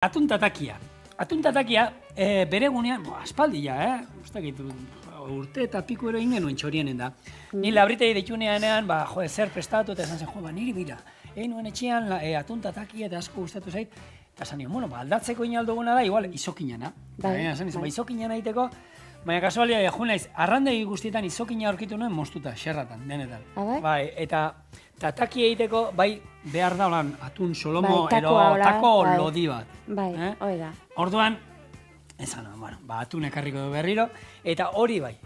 Atuntatakia. Atuntatakia, bere gunean, aspaldia, ustakit, urte eta piku ero ingenuen txorienen da. Ni labritei ditunean, zer prestatu eta esan zen, niri bira. Egin nuen etxean atuntatakia eta asko gustatu zait. Eta esan nion, aldatzeko inalduguna da, igual, izokinana. Izokinana egiteko, baina kasualia, naiz, arrandegi guztietan izokina aurkitu nuen moztuta, xerratan, denetan. Bai, eta tataki egiteko, bai, behar da olan atun solomo edo tako lodi bat. Bai, hori da. Orduan, esan, atun ekarriko du berriro, eta hori bai.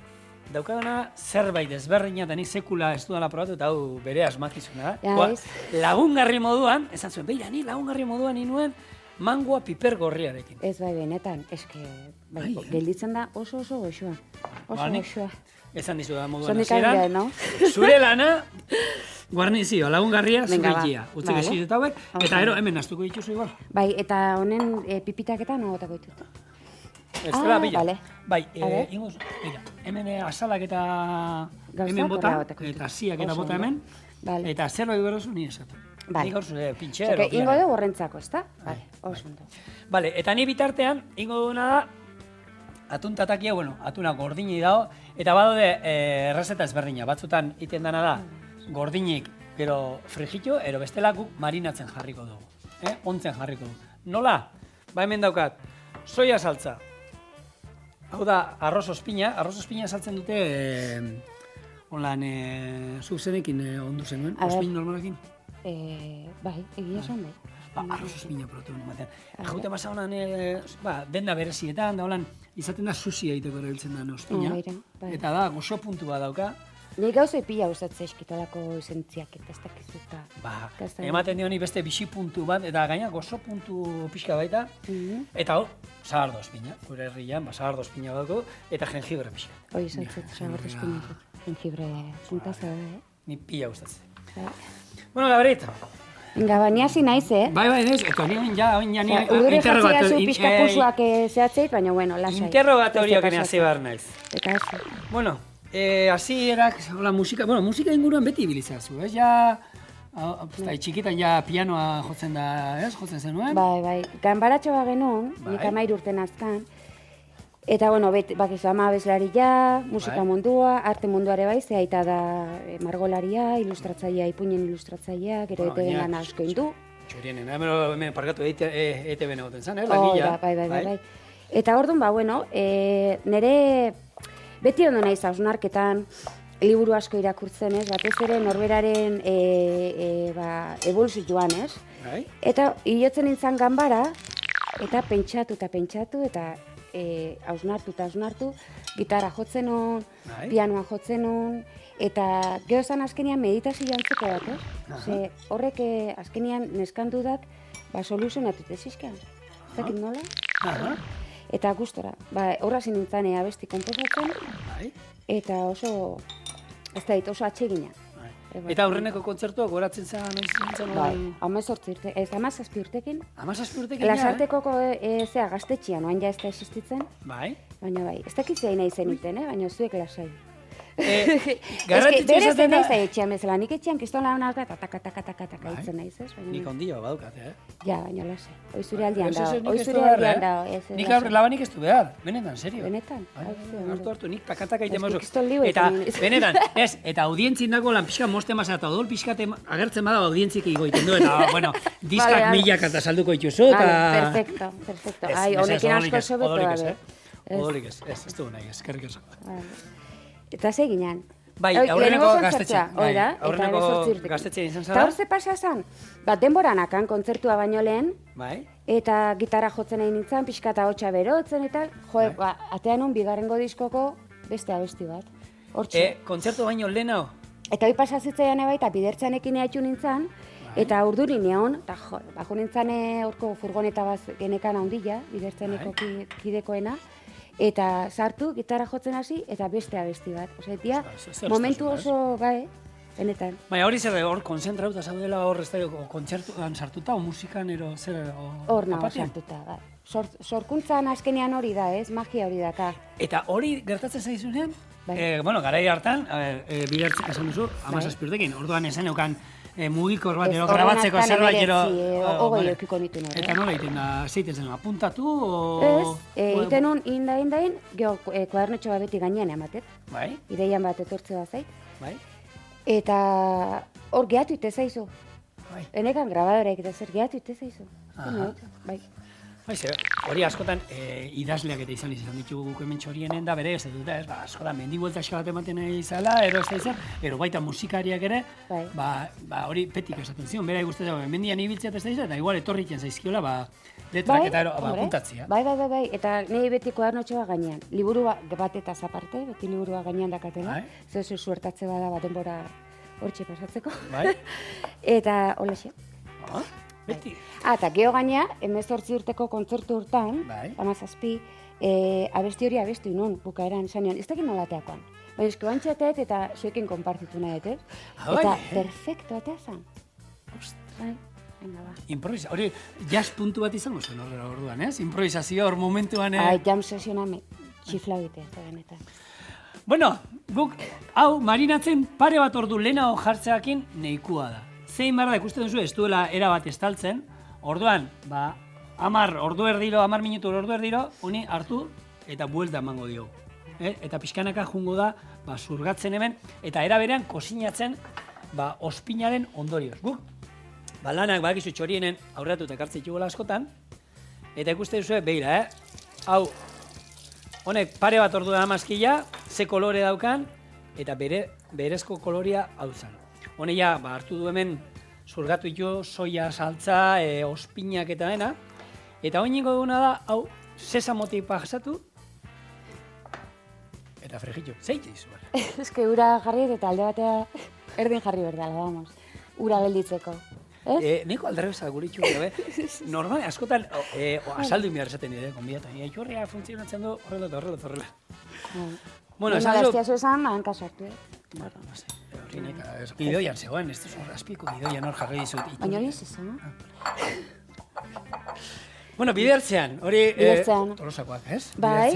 Daukadana zerbait ezberdina eta nik sekula ez dudala probatu eta hau bere asmakizuna da. Lagungarri moduan, esan zuen, beira, ni lagungarri moduan inuen mangoa piper gorriarekin. Ez bai, benetan, eske, gelditzen da oso goxoa. Oso goxoa. Esan dizu da moduan hasieran. Zure lana, guarnizio, lagungarria, zurekia. Utzik esiz eta hauek, eta gero hemen naztuko dituzu igual. Bai, eta honen pipitaketan nogotako ditut. Ez dela bila. Bai, inguz, hemen asalak eta hemen bota, eta ziak eta bota hemen, eta zer bai berozu ni esatu. Nik gaur zure pintxero. Ingo dugu horrentzako, ez da? Bai, oso ondo. Bale, eta ni bitartean, ingo duguna da, atun tatakia, atuna gordini dago, eta badaude errezeta ezberdina. Batzutan iten dana da, gordinik, gero frijitu, ero bestelakuk marinatzen jarriko dugu. Ontzen jarriko dugu. Nola? Ba hemen daukat, soia saltza. Hau da, arroz ospina saltzen dute, holan, zuk zenekin ondu zenuen, ospin normalekin? Bai, egia esan bai. Arroz ospina proteun ematen. Jaute basa honan, denda berezietan, da holan, izaten da sushi egiteko erabiltzen da ospina. Eta da, goxo puntu bat dauka. Ni gauza pila gustatzen eskitalako esentziak eta ez dakizuta. Ematen dioni beste bixi puntu bat, eta gaina gozo puntu pixka baita. Eta hor, sagardo ospina. Gure herrian, sagardo ospina dauko, eta jengibre pixka. Hoi izantzut, sagardo ospina. Jengibre zintaza da, Ni pila gustatzen. Bueno, Gabrieta. Inga, ni hasi naiz, Bai, naiz, eta oin ja urdure jatzea zu pixka pusuak zehatzeit, baina, lasai. Interrogatorioak hasi behar naiz. Eta hasi. Bueno, hasierak, musika inguruan beti ibilizazu, ez? Txikitan pianoa jotzen da, ez? Jotzen zenuen? Bai, ganbaratxo bat genuen, nik 13 urte nazkan. Eta, bakizu, ama abeslaria, musika mundua, arte munduare bai, ze aita da margolaria, ilustratzailea, ipuinen ilustratzailea, gero ETV lan asko indu. Txurienen, hemen parkatu ETV negoten zen, langila. Bai. Eta orduan, nire beti ondo naiz hausnarketan, liburu asko irakurtzen, ez, batez ere norberaren evoluzioan, ez? Eta hilotzen nintzen ganbara, eta pentsatu, eta hausnartu, gitarra jotzen hon, pianoa jotzen hon, eta gero zan azkenian meditazio jantzeko bat, ez? Ze horrek azkenian neskandu dat, soluzionatu tezizkean. Ez dakit nola? Eta gustora, horra zinintzen abesti komposatzen, eta oso, ez da dit, oso atsegina. Eta aurreneko kontzertuak goratzen zen, noiz zintzen? Bai, 18 urte, ez 17 urtekin. 17 urtekin, Lasarteko gaztetxian, oain ja ez da existitzen. Bai. Baina bai, ez dakitzea nahi zen iten, baina zuek lasai. Garrantzitsua izaten da... Berez nahi etxean bezala, nik etxean kiston lagun alka eta taka itzen nahiz, ez? Nik ondio badukat, Ja, baina lasai. Oizure aldian dago, Nik aurre labanik ez du behar, benetan, serio. Benetan. Hartu, nik takataka iten mazuk. Eta, benetan, ez, eta audientzin dago lan pixka moste mazat, eta odol pixka agertzen bada audientzik egoiten du, eta, diskak milak eta salduko dituzu, eta... Perfecto. Ai, honekin asko sobeto dabe. Odolik ez du nahi, eskerrik ez. Eta seginan. Bai, aurreneko gaztetxean izan zara. Eta hor ze pasa zan, denboranakan kontzertua baino lehen, eta gitarra jotzen nahi nintzen, pixka eta hotxa berotzen eta, atean hon bigarrengo diskoko beste abesti bat. Kontzertu baino lehen hau? Eta hori pasazitzaian eba eta bidertzanekin ehatxu nintzen, eta urduri neon, eta bako nintzen horko furgoneta bat genekan handila, bidertzaneko kidekoena, eta sartu, gitarra jotzen hasi, eta beste abesti bat. Osea, momentu oso benetan. Baina hori zer hor konzentrauta zaudela hor ez da kontzertuan sartuta, o musikan ero zer... Hor nago sartuta, bai. Sorkuntzan azkenean hori da, ez? Magia hori daka. Eta hori gertatzen zaizunean? Garai hartan, bidertzek esan duzu, 17 urtekin, orduan esan eukan mugikor bat, ero grabatzeko zerbait, ero... Ogoi eukiko nitu nore. Eta nola egiten da, zeiten zen, apuntatu, o... Ez, egiten nun, indain, geho, kuadernetxo bat beti gainean ematet. Bai? Ideian bat etortze bat zait. Bai? Eta hor gehatu ite zaizu. Bai. Enekan grabadoreak eta zer gehatu ite zaizu. Bai. Bai, hori askotan idazleak eta izan ditugu guk hemen txorienen da bere ez dut, ez, askotan mendi bueltaxka bat ematen nahi izala, ero ez da izan, ero baita musikariak ere, hori petik esaten zion, bera igustatzen dago, mendian ibiltzea ez da izan, eta igual etorritzen zaizkiola, letrak eta apuntatzea. Bai, eta nahi beti kuadernotxoa gainean, liburu bat eta aparte, beti liburua gainean dakatela, zezu suertatze bada bat denbora hortxe pasatzeko, eta holaxe. Beti. Eta geho gaina, 18 urteko kontzertu urtan, 17, abesti hori abestu inon, bukaeran, esan nion, ez dakit nolateakoan. Baina esko bantxatet eta zuekin konpartitu nahi, eta perfecto eta esan. Improvisa, hori jazz puntu bat izango zen horrela orduan, ez? Improvisazio hor momentuan... Jam sesiona txifla bite, eta benetan. Bueno, guk, hau, marinatzen pare bat ordu lehenago jartzeakin nahikoa da. Zein barra ikusten duzu ez duela erabat estaltzen, orduan, 10 minutu ordu erdiro, honi hartu eta buelta emango dio. Eta pixkanaka jungo da, zurgatzen hemen, eta era berean kosinatzen ospinaren ondorioz. Guk, lanak badakizu txorienen aurratu eta ekartzen ditugu askotan, eta ikusten duzu, begira, hau, honek pare bat ordu da amazkila, ze kolore daukan, eta berezko koloria hau zen. Honeia, hartu du hemen zurgatu ditu soia, saltza, ospinak eta dena. Eta hori ningo duguna da, hau, sesamotik pasatu, eta frejitxo, zeite izu. Ez que ura jarri eta alde batea erdin jarri berdala, vamos. Ura gelditzeko. Neko alderebezak gure itxurri, normal, askotan, asaldu behar esaten nire, konbidatu. Itxurria funtzionatzen du horrela. Bueno, esan zu... Gaztia zuen, hankasartu, Bueno, no sé. Gidoian zegoen, ez duzu azpiko gidoian hor jarri dizut. Baina hori ez izan, Bueno, bidertzean, hori Tolosakoak, ez? Bai,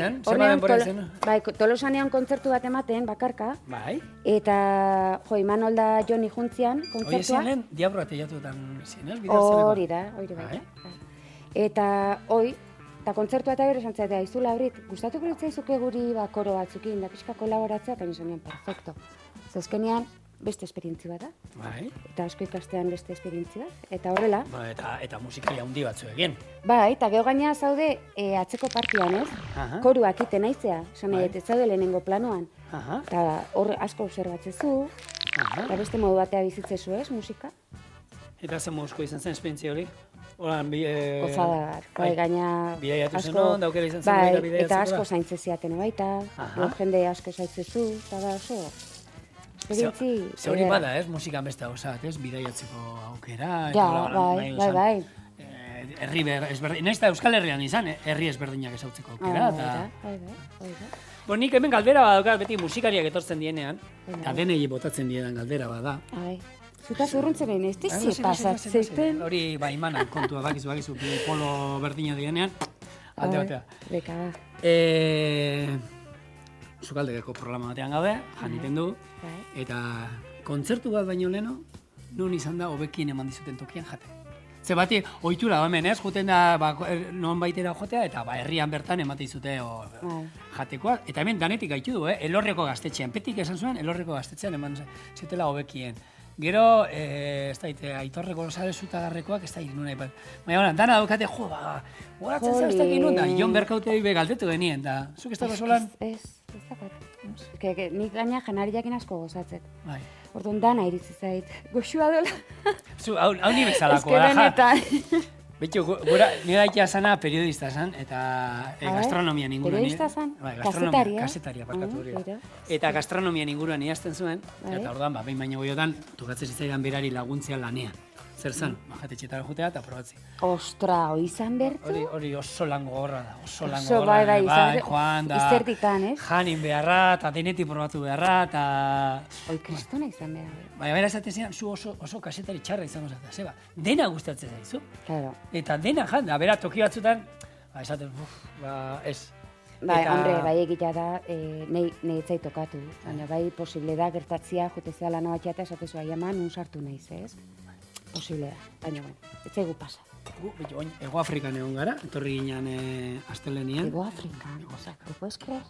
Tolosanean kontzertu bat ematen, bakarka. Bai. Eta, Imanol da Joni juntzian kontzertua. Hori ezin lehen, diabro ateiatuetan zin, ez? Hori da, bai. Eta, eta kontzertua eta gero esan zatea, izula horit, gustatuko litzaizuke guri koro batzukin, da pixka kolaboratzea, eta nizan nion, perfecto. Zezkenean, beste esperientzi bat da. Bai. Eta asko ikastean beste esperientzi bat. Eta horrela. Eta musikaria handi batzu egin. Bai, eta geho gaina zaude atzeko partian, ez? Koruak iten naizea. Esan nahi, ez zaude lehenengo planoan. Eta hor asko obserbatzezu. Eta beste modu batea bizitzezu, ez, musika. Eta zen moduzko izan zen esperientzia hori? Gozada bat, gaina... Bidaiatu zenon, daukera izan zen baita bidaiatzeko da? Eta asko zaintzeziaten baita, jende asko zaintzezu, eta da oso... Ze hori bada, ez, musikan beste hau zat, ez, bidaiatzeko aukera. Ja, bai. Herri ezberdin, nahiz eta Euskal Herrian izan, herri ezberdinak ezautzeko aukera. Bai. Nik hemen galdera badaukat, beti musikariak etortzen dienean, eta denei botatzen dienan galdera bada. Zuta zurruntzenen ez dizi pasatzen. Hori, imanan kontua bakizu, polo berdina dienean, alde batea. Bekada. Sukaldegeko programa batean gaude, janiten du, eta kontzertu bat baino leheno, non izan da hobekien eman dizuten tokian jate. Ze bati, ohitura hemen ez, juten da non baitera jotea, eta herrian bertan emate dizute jatekoa. Eta hemen danetik gaitu du, Elorreko gaztetxean. Petik esan zuen, Elorreko gaztetxean eman zutela hobekien. Gero, ez daite, Aitorreko sare zutagarrekoak, ez da nuna ipat. Baina, dana daukate, goratzen zara ez dakit nun, da, Jon Berkautei galdetu genien, da, zuk ez dago solan? Ez dakat. Nik gaina janariakin asko gozatzet. Bai. Orduan dana iritzi zait. Goxua dola. Zu, hau ni bezalako da, ja. Betxo, nire aitea zana periodista zan, eta gastronomian inguruan. Periodista zan? Kasetaria, parkatu hori. Eta gastronomian inguruan idazten zuen, eta orduan, behin baino goiotan, tokatzen zitzaidan berari laguntzea lanean. Zer zan, jatetxetara jutea eta probatzi. Ostra, hori izan bertu? Hori oso lango gorra da, oso lango gorra. Bai, joan da. Izertikan, ez? Janin beharra, eta denetik probatu beharra, eta... Oi, kristona izan behar. Baina bera esaten zian, zu oso kasetari txarra izango zatea, zeba. Dena gustatzen zaizu. Claro. Eta dena jan, da, bera toki batzutan, esaten, ez. Bai, hombre, bai egitea da, nahi etzai tokatu. Baina bai, posible da, gertatzia, jotezea lana batxea eta esatezu aiama, nun sartu nahiz, ez? Posible da, baina, etzaigu pasa. Ego Afrikan egon gara, etorri ginen astelenian. Ego Afrikan, ¿te puedes creer?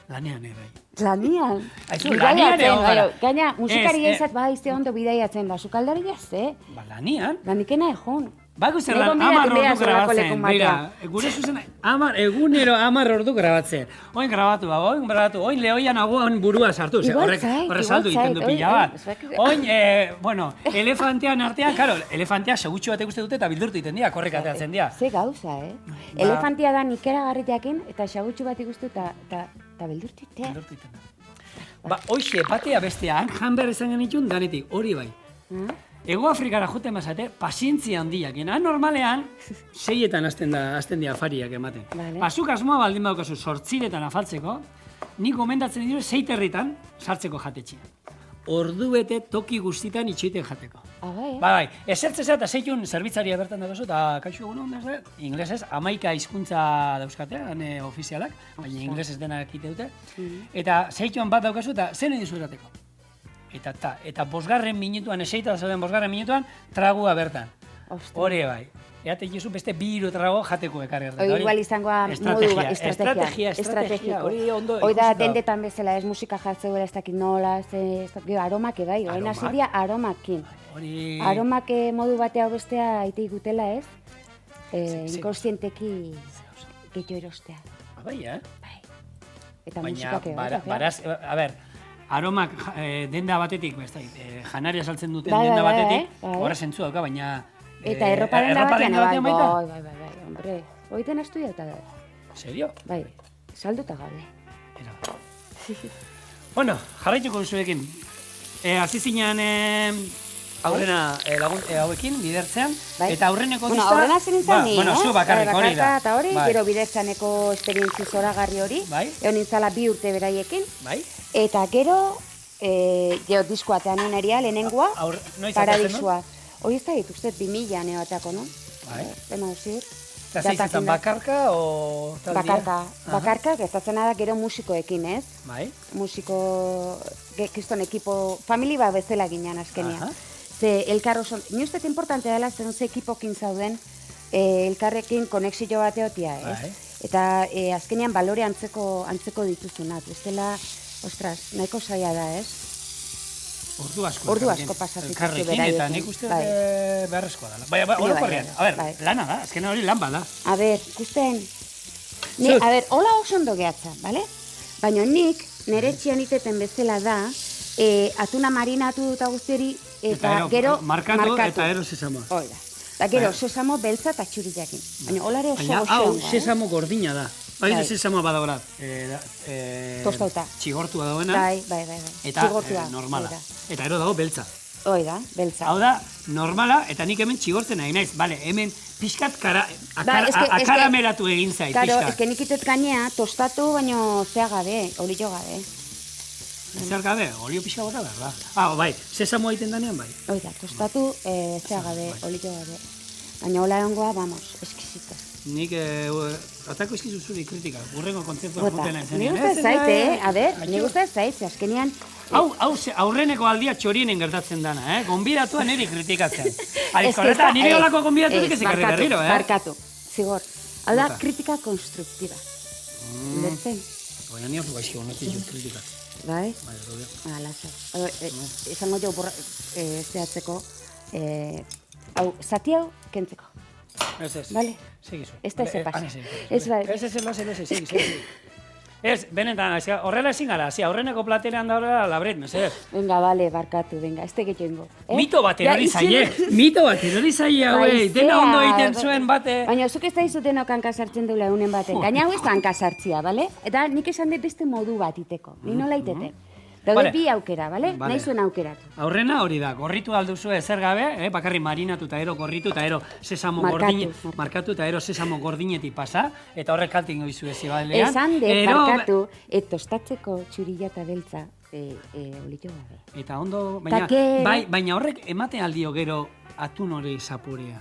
Lanean bai. Lanean? Aizu, lanean egon gara. Gaina, musikari ezat, ba, izte ondo bidaiatzen da, sukaldari ez, Ba, lanean? Lanikena egon. Bago zer lan, 10 ordu grabatzen, bera, gure zuzen, egunero 10 ordu grabatzen. Oin grabatu, oin lehoian aguan burua sartu, horrek saldu egiten du pila bat. Oin, elefantean artean, karo, elefantea segutxo bat ikuste dute eta bildurtu egiten dira, korrek ateatzen dira. Ze gauza, Elefantea da nikera garritakin eta segutxo bat ikustu eta bildurtu egiten. Ba, hoxe, batea bestean, jan behar izan genitun, danetik, hori bai. Ego Afrikara joten bazate, pazientzia handiak. Normalean, 6etan hasten dira afariak ematen. Bazuk asmoa baldin badaukazu 8etan afaltzeko, nik gomendatzen dira 6 sartzeko jatetxean. Ordu bete toki guztitan itxoiten jateko. Bai, esertzeza eta 6 zerbitzaria bertan dagozu, eta kaixo egun hon, inglesez, 11 hizkuntza dauzkate, ofizialak, baina inglesez denak ite dute, eta 6 bat daukazu eta zen edizu erateko. Eta 5. minutuan, eseita zauden 5. minutuan, tragua bertan. Hori bai. Eate jizu beste 2 trago jateko ekarri hartu. Igual izangoa modu estrategia. Hoi da, dendetan bezala, ez musika jartzeu ez dakit nola, aromak bai, oen asidia aromakin. Aromak modu batea bestea aite igutela ez, inkonsienteki gehiago erostea. Bai, Bai. Eta musikak baraz, a ber, aromak denda batetik, janaria saltzen duten denda batetik, horra zentzua dauka, baina... Eta erropa denda batean, bai, hombre, hoiten estudia eta da. Serio? Bai, salduta gabe. Bueno, jarraituko duzuekin. Hasi zinean aurrena hauekin, bidertzean, eta aurreneko dizta... Aurrena zinintzen ni, zu bakarrik hori da. Eta hori, gero bidertzaneko esperientzi zoragarri hori, egon nintzala 2 urte beraiekin, eta gero, diskoatean uneria, lehenengoa, Paradisua. Hori ez da dituztet 2000 neoatako, no? Bai. Bena usir. Eta zeitzen bakarka, o... Bakarka, gertatzen da gero musikoekin, ez? Bai. Musiko, kriston ekipo, familia bezala ginen azkenean. Ze elkar oso, ni uste importante dela zen ze ekipokin zauden elkarrekin konexio bat egotia, ez? Eta azkenean balore antzeko dituzunak, bestela, ostras, nahiko zaila da, ez? Ordu asko pasatzen elkarrekin, eta nik uste beharrezkoa dela. Baina, orokorrean, a ber, lana da, azkenean hori lan bada. A ber, ikusten, hola oso ondo gehatzen, bale? Baina nik, nire txian iteten bezala da, atuna marinatu dut guztiori, eta gero markatu. Eta ero sesamo. Oida. Eta gero, sesamo beltza eta txurillakin. Baina, holare oso goxo. Hau, sesamo gordina da. Bai, sesamo badagoela. Tostauta. Txigortua dagoena. Bai. Eta normala. Eta ero dago beltza. Hoi da, beltza. Hau da, normala, eta nik hemen txigortzen nahi naiz. Bale, hemen pixkat akarameratu egin zait, pixkat. Claro, eske nik itet gainea, tostatu, baino zea gabe, olio gabe. Zer gabe, olio pixka bota behar da. Bai, sesamo egiten danean, bai. Hoi da, tostatu, zea gabe, olio gabe. Baina hola egongoa, vamos, eskizita. Nik, atako eskizu zuri kritika, burrengo kontzertua juten nahi zenien. Nik uste zaite, a ber, nik uste zaite, azkenean... Aurreneko aldia txorienen gertatzen dana, gonbidatua niri kritikatzen. Korreta, nire olako gonbidaturik ez ikarri berriro, Barkatu, zigor. Hau da, kritika konstruktiba. Lertzen? Baina nio gaizki honetik jut kritika. Bai? Lasa. Izango jo zehatzeko, zati hau kentzeko. Ez. Vale? Segizu. Ez da eze pasa. Ez, segi. Ez, benetan, horrela ezin gara, aurreneko platerean da horrela labret, mesedez. Venga, vale, barkatu, venga, ez teke joingo. Mito bat erori zaie, hauei, dena ondo egiten zuen bate. Baina, zuk ez da izuten okanka sartzen duela unen baten, gaina hau ez da hanka sartzia, bale? Eta nik esan dut beste modu bat iteko, ni nola itete. Daude bi aukera, bale? Nahi zuen aukeratu. Aurrena hori da, gorritu alduzu ezer gabe, bakarri marinatu eta ero gorritu eta ero sesamo gordinetik markatu eta ero sesamo gordinetik pasa, eta horrek kaltin goizu ezi balean. Esan dut, markatu, tostatzeko txurilla eta beltza olio gabe. Eta ondo, baina horrek emate aldio gero atun hori zapurea.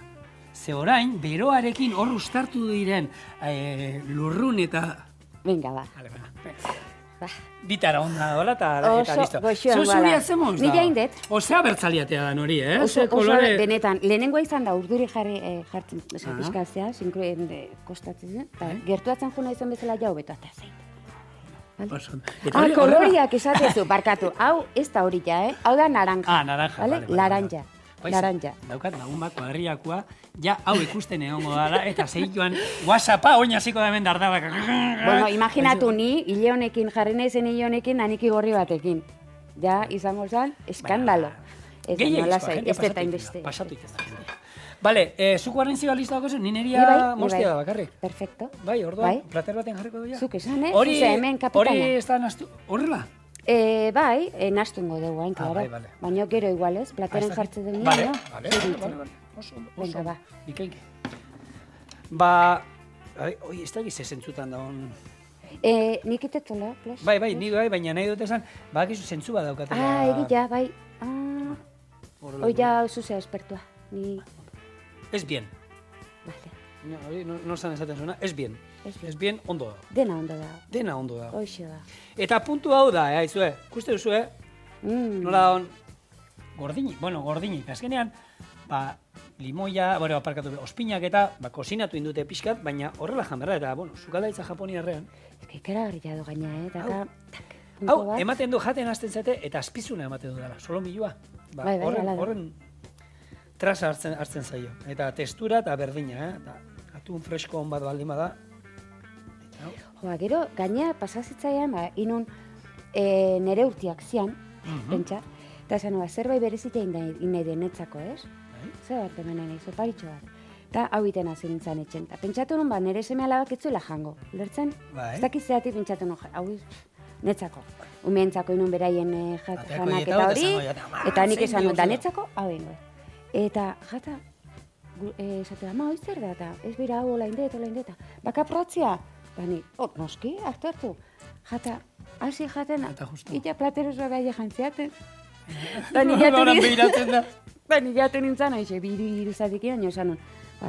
Ze orain, beroarekin hor ustartu diren lurrun eta Venga, ba. Vale, venga. Ba. Bitara onda dola eta listo. goxoan Zuri gara. hacemos da. Ni jaindet. Osea bertzaliatea da nori, Oso, Ze kolore... benetan, lehenengoa izan da urduri jartzen, pizkatzea, kostatzen zen, eta gertuatzen juna izan bezala jau beto eta zein. Koloriak esatezu, barkatu. Hau ez da hori ja, Hau da naranja. Naranja, vale. Laranja. Laranja. Daukat lagun bat kuadrillakoa, ja hau ikusten egongo dala, eta zeituan WhatsAppa oin hasiko da hemen dardarak. Bueno, imaginatu ni, hile honekin, jarri naizen hile honekin, aniki gorri batekin. Ja, izango zen, eskandalo. Ez eta inbeste. Pasatu itezen. Bale, zuk guarren ziba lista dago zen, nineria mostia da bakarrik. Perfecto. Bai, orduan, plater baten jarriko duia. Zuk esan, Hori, hemen kapitana. hori ez da nastu, horrela? Bai, nastungo dugu, hain, klaro. Vale. Baina gero igualez, plateren jartzen dugu. Vale. Oso. Venga, ba. Bikaiki. Ba, oi, ez da gize zentzutan dagoen. Nik itetola, plos. Bai, ni bai, baina nahi dut esan, bakizu zentzu bat daukatela. Egia, bai. Hoi ja zuzea espertua. Ni... Ez bien. Vale. Hori, no zan esaten zuena, ez bien. Ez bien, ondo da. Dena ondo da. Dena ondo da. Hoxe da. Eta puntu hau da, haizue, kuste duzue, nola daun, gordinik, azkenean, limoia, aparkatu, ospinak eta, kozinatu indute pixkat, baina horrela janberra, eta, sukaldaitza japoniarrean. Ikeragarria du gaina, Daka, hau, ematen du jaten hasten zate, eta azpizuna ematen du dela, solomilua. Bai, horren traza hartzen zaio. Eta testura eta berdina, eta atun fresko hon bat baldin bada. Gero, gaina pasazitzaian, inun nere urtiak zian, pentsa, eta esan, zerbait berezitea nahi denetzako, ez? Zer bat hemen nahi, zoparitxo bat. Eta hau iten hasi nintzen etxen. Eta pentsatu nun, nere seme alabak ez zuela jango. Lertzen? Ez dakitzeatik pentsatu nun, hau netzako. Umeentzako inun beraien janak eta hori, eta nik esan nun, da netzako, hau ingo. Eta jata, esatu da, hoi zer da, eta ez bera hau olain deta. Baka protzia? Eta ni, noski, hartu. Jata, hasi jaten, ita platerozoa behar jantziaten. Eta ni jatu nintzen, haize, biru zatik idan, esan nun,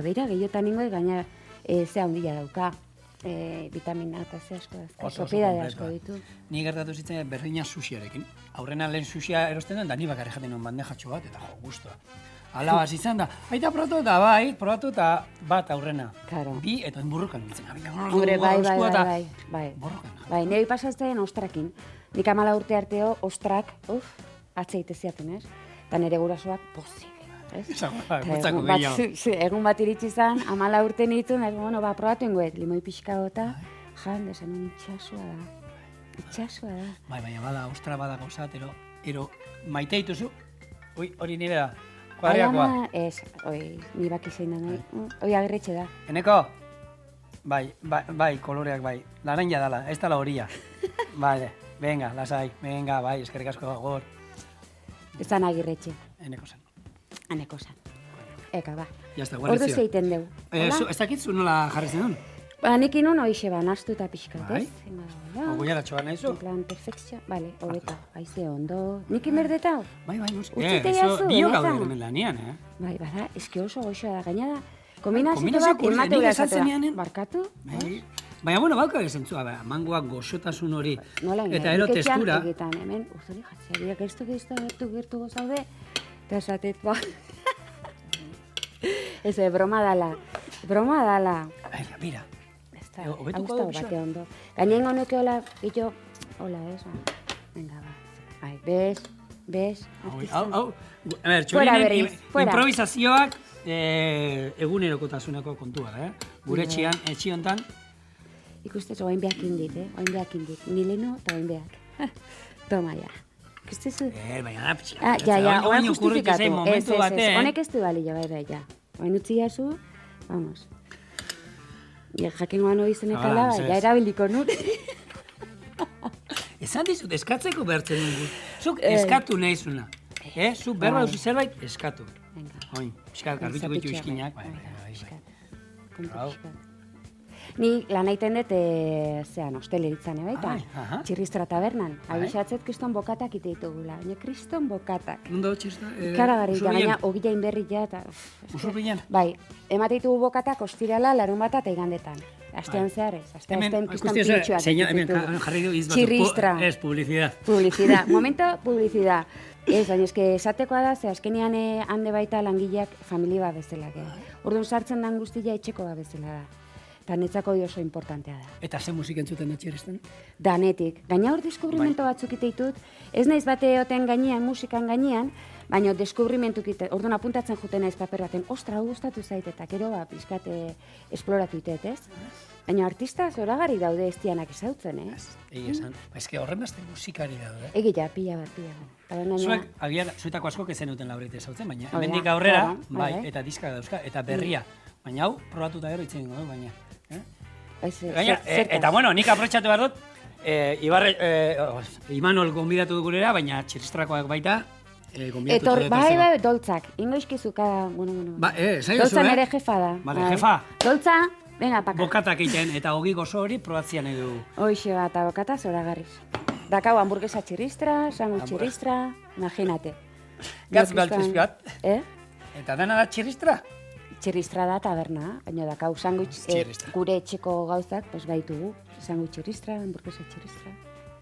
bera, gehiotan ningo, gaina zea handia dauka. Vitamina eta ze asko da, sopida de asko ditu. Ni gertatu zitzen berdina sushiarekin. Aurrena lehen sushia erosten duen, da ni bakarri jaten nuen bandejatxo bat, eta guztua. Ala bat zitzen da, baita probatu eta bat aurrena. Bi, eta enburrukan nintzen. Hombre, bai. Bai, nebi pasazten ostrakin. Nik 14 urte arteo, ostrak, atzeite ziaten, ez? Eta nire gurasoak pozik. Egun bat iritsi zan, 14 urte nintzen, probatu ingoet, limoi pixka gota, jan, desan itxasua da. Itxasua da. Bai, baina bada, ostra bada gauzat, ero maite dituzu, hori nire da, kuadriakoa. Ez, ni baki zein da nahi, hori agerretxe da. Eneko? Bai, koloreak bai, laranja dala, ez dala horia. Bale, venga, lasai, venga, bai, eskerrik asko gogor. Ez da nagirretxe. Eneko zen. Aneko zan. Eka, ba. Ordu zeiten deu. Ez dakitzu nola jarri zenun? Nik inun hoixe ba, nastu eta pixkat, ez? Ogoiaratxo bat nahi zu? En plan, perfekzio. Bale, hobeta. Haize ondo. Nik inberdeta? Bai, noski. Utzite jazu, Bio gaude hemen lanian, Bai, bada, eski oso goxoa da. Gaina da, kombinazio bat emateura esatea. Barkatu? Baina, bauka esentzua, mangoak goxotasun hori. Eta ero testura. Hemen, urduri jatzea, gertu gozaude. Eta esatet, ba. Ez, broma dala. Mira. Hau da bate ondo. Gainen honek hola, ito, hola, ez. Venga, ba. Bez. Hau, txurinen improvisazioak egunerokotasuneko kontua da, Gure etxi hontan. Ikustez, oain behak indit, Nileno eta oain behak. Toma, ja. Baina da, ja, oain justifikatu. Ez, honek ez du balio, bai, ja. Oain utzi jazu, vamos. Jaken guano izenek ala, ja erabiliko nur. Esan dizut, eskatzeko behartzen dugu. Zuk eskatu nahi zuna. Zuk berba duzu zerbait, eskatu. Oin, piskat, garbituko ditu izkinak. Ni lan egiten dut, zean, hosteleritzan, baita. Aha. Txirristra tabernan. Abixatzet kriston bokatak ite ditugula, baina kriston bokatak. Nondo txirristra? Karagarri, gaina ogilain berri ja, eta... Usurbilan? Bai, emate ditugu bokatak ostirala, larunbata eta igandetan. Astean zehar ez, astean kriston pintxoak. Hemen jarri du izbatu. Txirristra. Ez, publicidad. Publicidad, momento, publicidad. Ez, baina eske esatekoa da, ze azkenean hande baita langileak familia bat bezala. Orduan sartzen dan guztia etxeko bat bezala da. Eta netzako oso importantea da. Eta ze musik entzuten da txirristan? Danetik. Gaina hor deskubrimento batzuk ite ditut, ez naiz bate oten gainean, musikan gainean, baina deskubrimentu ite, orduan apuntatzen juten naiz paper baten, ostra, hau gustatu zait, eta gero pizkat esploratu itet, ez? Baina artista zoragarri daude ez dianak ezautzen, ez? Egi esan. Eske horren beste musikari daude. Egia, pila bat. Zuek, agian, zuetako asko ezen duten laurite ezautzen, baina hemendik aurrera, bai, eta diska dauzka, eta berria. Baina hau, probatuta gero itzen dugu, baina. Gaina, eta bueno, nik aprotxatu behar dut, Imanol gonbidatu dugurera, baina txiristrakoak baita, gonbidatu dut. Bai, doltzak, ingoizkizuka, bueno. Doltza nere jefa da. Bale, jefa. Doltza, venga, paka. Bokatak egiten, eta hogi gozo hori probatzian edo. Hoxe bat, eta bokata zoragarriz. Dakau, hamburguesa txirristra, sandwich txirristra, imagínate. Gatz behal txizpiat. Eh? Eta dena da txirristra? Txirristra da taberna, baina dakau sandwich gure etxeko gauzak, pues baitugu. Sandwich txirristra, hamburguesa txirristra.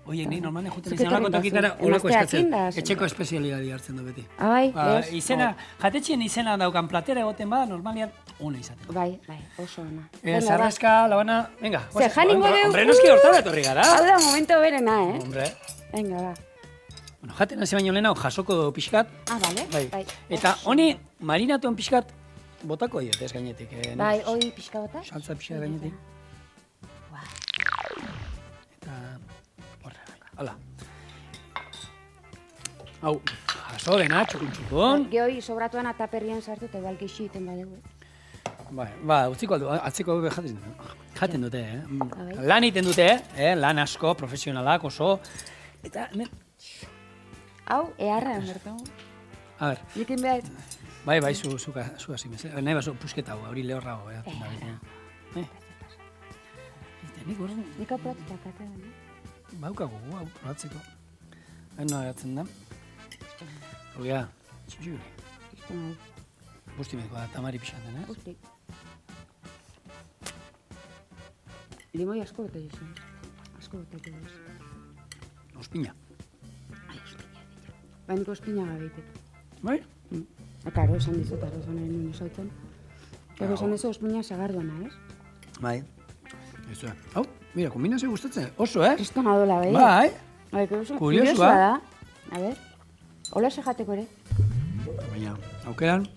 Oie, ni normalmente juten izan olako tokitara olako eskatzen. Etxeko espezialidadi hartzen du beti. Bai, izena, jatetxien izena daukan platera egoten bada, normalian ona izaten. Bai, oso ona. Zarraska, labana, venga. Ze, janingo deu. Hombre, noski hortara etorri gara. Hau da, momento berena, Hombre. Venga, ba. Bueno, jaten hasi baino lehena, jasoko du pixkat. Bale. Bai. Eta honi, marinatuen pixkat, botako diot ez gainetik. Bai, hoi pixka bota? Saltza pixka gainetik. Eta, horre, hala. Hau, jaso dena, txukun. Gehoi sobratuan ataperrian sartu eta igual gixi iten badegu. Ba, utziko aldu, atziko jaten dute, Lan egiten dute, lan asko, profesionalak oso. Eta, hemen... Hau, eharra, bertu. A ber. Nikin behar. Bai, zu hasi mez. Nahi baso, pusketa hau, hori lehorrago. Nik apuratuta kate da, Baukagu, hau, probatzeko. Hain nola gatzen da. Hau, ja, txutxu. Busti mediko da, tamari pixaten, Busti. Limoi asko bete duzu. Asko bete duzu. Ospina. Bainiko ospina gabeitek. Bai? Eta aro esan dizut, aro esan nahi nuen esautzen. Ego esan dizu ospina sagarduana, ez? Bai. Ez da. Hau, mira, kombinazio gustatzen. Oso, Kriston adola, bai? Bai. Kuriosua da. A ber, hola se jateko ere. Baina, aukeran.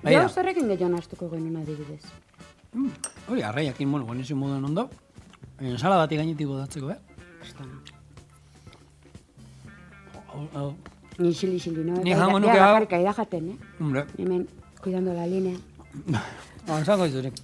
Gero zerrekin gehiago naztuko genuen adibidez. Hori, arraiakin, bueno, gonezio moduan ondo. Ensala bati gainetik bodatzeko, Kristona. Ni xili, no? Ni jango nuke hau. Bakarrik aida jaten, Hombre. Hemen, cuidando la línea. Zango izurik.